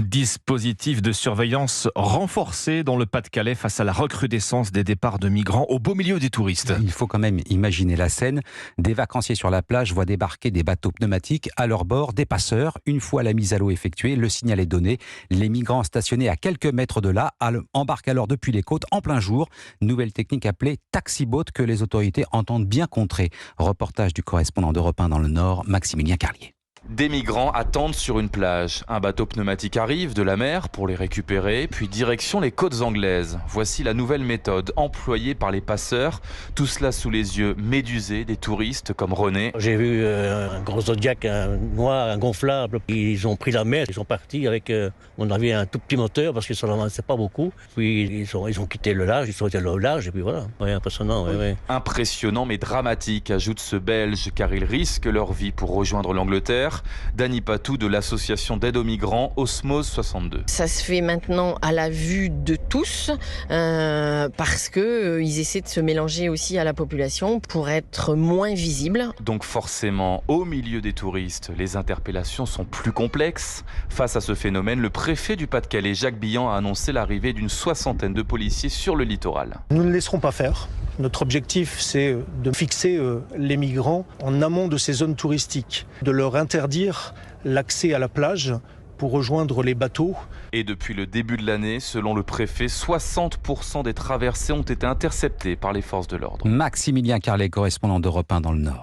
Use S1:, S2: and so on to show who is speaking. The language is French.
S1: Dispositif de surveillance renforcé dans le Pas-de-Calais face à la recrudescence des départs de migrants au beau milieu des touristes.
S2: Il faut quand même imaginer la scène. Des vacanciers sur la plage voient débarquer des bateaux pneumatiques. À leur bord, des passeurs. Une fois la mise à l'eau effectuée, le signal est donné. Les migrants stationnés à quelques mètres de là embarquent alors depuis les côtes en plein jour. Nouvelle technique appelée taxi-boat que les autorités entendent bien contrer. Reportage du correspondant d'Europe 1 dans le Nord, Maximilien Carlier.
S3: Des migrants attendent sur une plage. Un bateau pneumatique arrive de la mer pour les récupérer, puis direction les côtes anglaises. Voici la nouvelle méthode employée par les passeurs. Tout cela sous les yeux médusés des touristes comme René.
S4: J'ai vu un gros Zodiac, un noir, un gonflable. Ils ont pris la mer, ils sont partis avec, on avait un tout petit moteur parce qu'ils s'en avançaient pas beaucoup. Puis ils ont quitté le large, ils sont été au large et puis voilà. Ouais, impressionnant. Ouais.
S3: Impressionnant mais dramatique, ajoute ce Belge, car ils risquent leur vie pour rejoindre l'Angleterre. Dany Patou de l'association d'aide aux migrants Osmose 62.
S5: Ça se fait maintenant à la vue de tous parce qu'ils essaient de se mélanger aussi à la population pour être moins visibles.
S3: Donc forcément, au milieu des touristes, les interpellations sont plus complexes. Face à ce phénomène, le préfet du Pas-de-Calais, Jacques Billan, a annoncé l'arrivée d'une 60aine de policiers sur le littoral.
S6: Nous ne laisserons pas faire. Notre objectif, c'est de fixer les migrants en amont de ces zones touristiques, de leur interdire l'accès à la plage pour rejoindre les bateaux.
S3: Et depuis le début de l'année, selon le préfet, 60% des traversées ont été interceptées par les forces de l'ordre.
S2: Maximilien Carlier, correspondant d'Europe 1 dans le Nord.